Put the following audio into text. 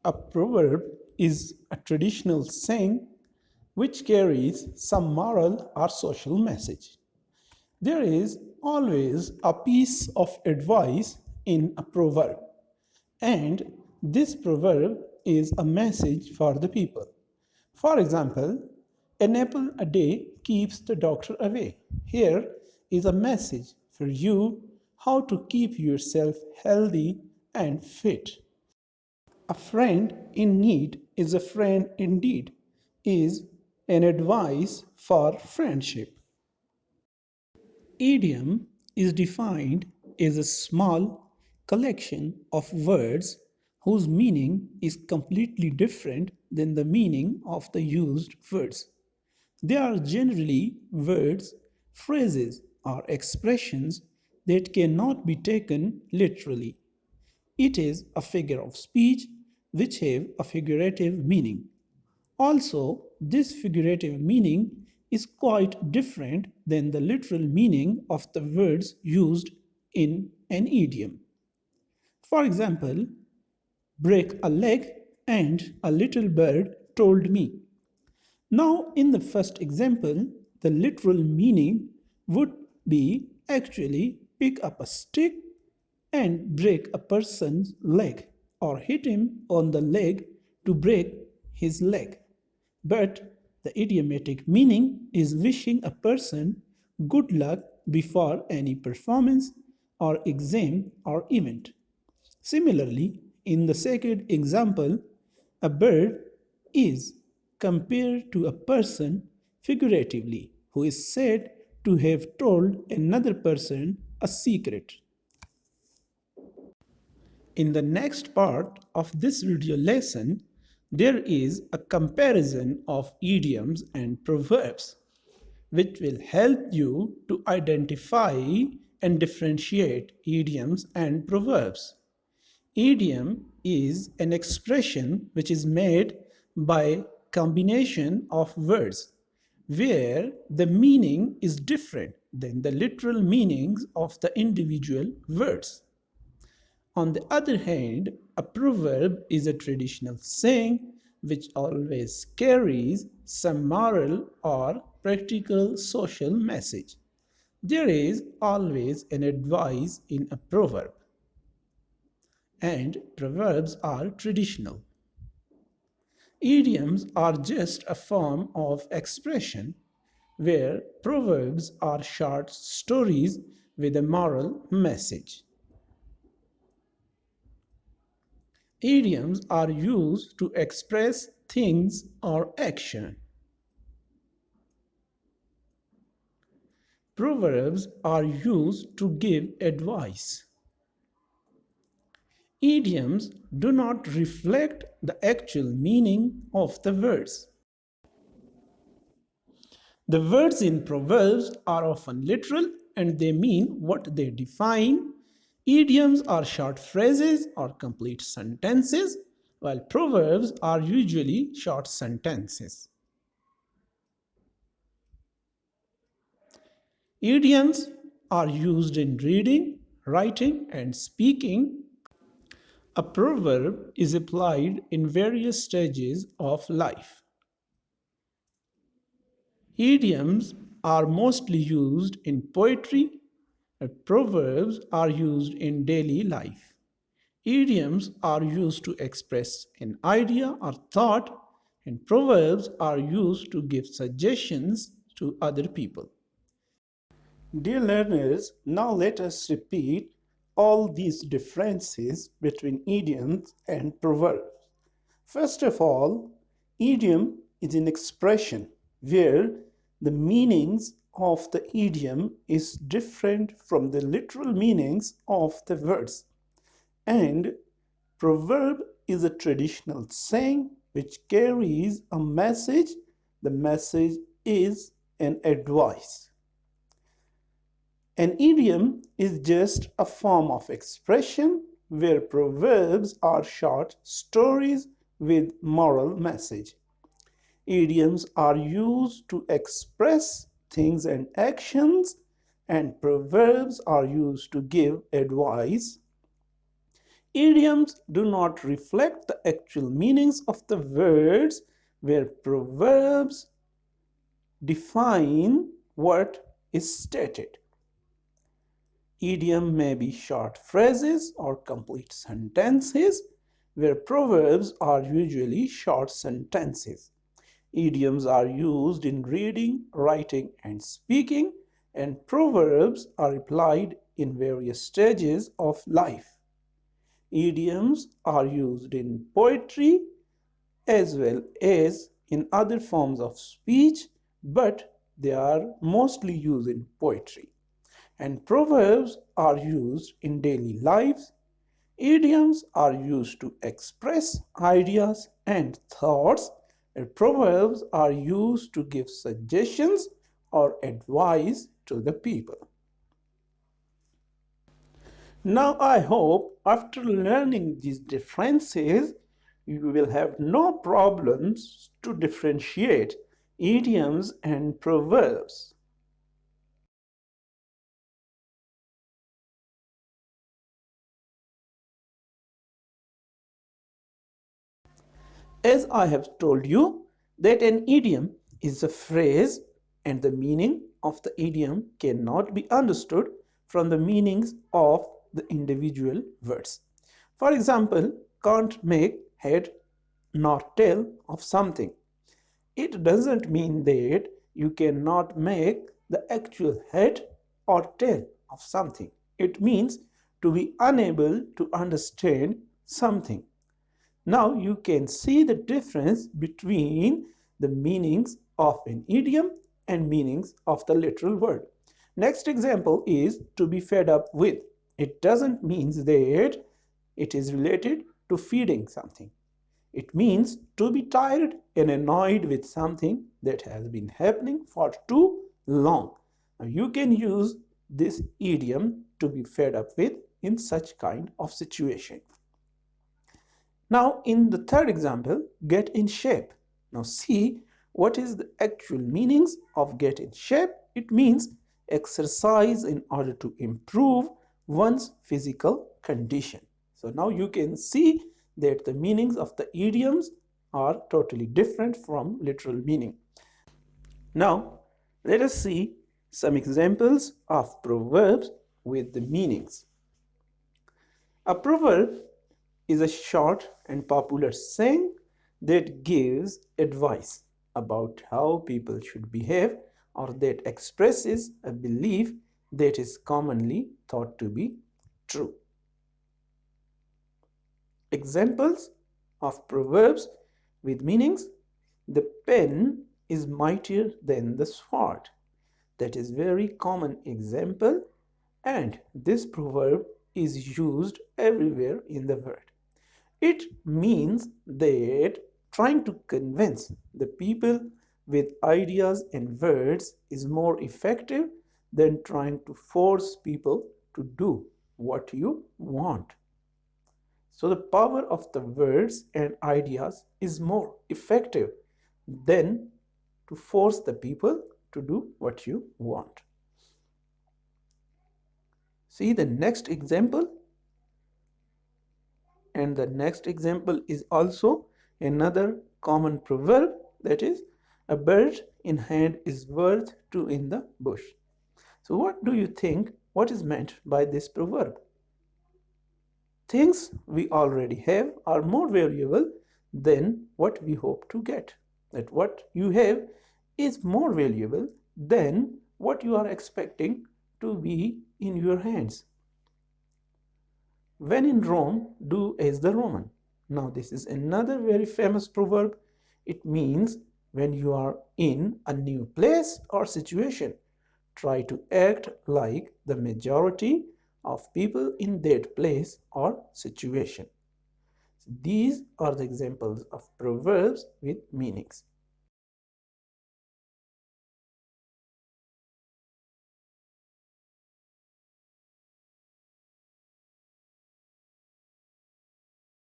A proverb is a traditional saying which carries some moral or social message. There is always a piece of advice in a proverb, and this proverb is a message for the people. For example, an apple a day keeps the doctor away. Here is a message for you how to keep yourself healthy and fit. A friend in need is a friend indeed, is an advice for friendship. Idiom is defined as a small collection of words whose meaning is completely different than the meaning of the used words. They are generally words, phrases, or expressions that cannot be taken literally. It is a figure of speech which have a figurative meaning. Also, this figurative meaning is quite different than the literal meaning of the words used in an idiom. For example, break a leg and a little bird told me. Now, in the first example, the literal meaning would be actually pick up a stick and break a person's leg or hit him on the leg to break his leg. But the idiomatic meaning is wishing a person good luck before any performance or exam or event. Similarly, in the second example, a bird is compared to a person figuratively who is said to have told another person a secret. In the next part of this video lesson, there is a comparison of idioms and proverbs, which will help you to identify and differentiate idioms and proverbs. Idiom is an expression which is made by combination of words where the meaning is different than the literal meanings of the individual words. On the other hand, a proverb is a traditional saying which always carries some moral or practical social message. There is always an advice in a proverb, and proverbs are traditional. Idioms are just a form of expression, where proverbs are short stories with a moral message. Idioms are used to express things or action. Proverbs are used to give advice. Idioms do not reflect the actual meaning of the words. The words in proverbs are often literal and they mean what they define. Idioms are short phrases or complete sentences, while proverbs are usually short sentences. Idioms are used in reading, writing, and speaking. A proverb is applied in various stages of life. Idioms are mostly used in poetry, and proverbs are used in daily life. Idioms are used to express an idea or thought, and proverbs are used to give suggestions to other people. Dear learners, now let us repeat all these differences between idioms and proverbs. First of all, idiom is an expression where the meanings of the idiom is different from the literal meanings of the words. And proverb is a traditional saying which carries a message. The message is an advice. An idiom is just a form of expression where proverbs are short stories with moral message. Idioms are used to express things and actions, and proverbs are used to give advice. Idioms do not reflect the actual meanings of the words, where proverbs define what is stated. Idiom may be short phrases or complete sentences, where proverbs are usually short sentences. Idioms are used in reading, writing, and speaking, and proverbs are applied in various stages of life. Idioms are used in poetry as well as in other forms of speech, but they are mostly used in poetry. And proverbs are used in daily lives. Idioms are used to express ideas and thoughts, and proverbs are used to give suggestions or advice to the people. Now, I hope after learning these differences, you will have no problems to differentiate idioms and proverbs. As I have told you, that an idiom is a phrase and the meaning of the idiom cannot be understood from the meanings of the individual words. For example, can't make head nor tail of something. It doesn't mean that you cannot make the actual head or tail of something. It means to be unable to understand something. Now you can see the difference between the meanings of an idiom and meanings of the literal word. Next example is to be fed up with. It doesn't mean that it is related to feeding something. It means to be tired and annoyed with something that has been happening for too long. Now you can use this idiom to be fed up with in such kind of situation. Now, in the third example, get in shape. Now, see what is the actual meanings of get in shape. It means exercise in order to improve one's physical condition. So now you can see that the meanings of the idioms are totally different from literal meaning. Now, let us see some examples of proverbs with the meanings. A proverb is a short and popular saying that gives advice about how people should behave or that expresses a belief that is commonly thought to be true. Examples of proverbs with meanings: the pen is mightier than the sword. That is very common example, and this proverb is used everywhere in the world. It means that trying to convince the people with ideas and words is more effective than trying to force people to do what you want. So, the power of the words and ideas is more effective than to force the people to do what you want. See the next example, and the next example is also another common proverb, that is, a bird in hand is worth two in the bush. So, what do you think? What is meant by this proverb? Things we already have are more valuable than what we hope to get. That what you have is more valuable than what you are expecting to be in your hands. When in Rome, do as the Roman. Now, this is another very famous proverb. It means when you are in a new place or situation, try to act like the majority of people in that place or situation. These are the examples of proverbs with meanings.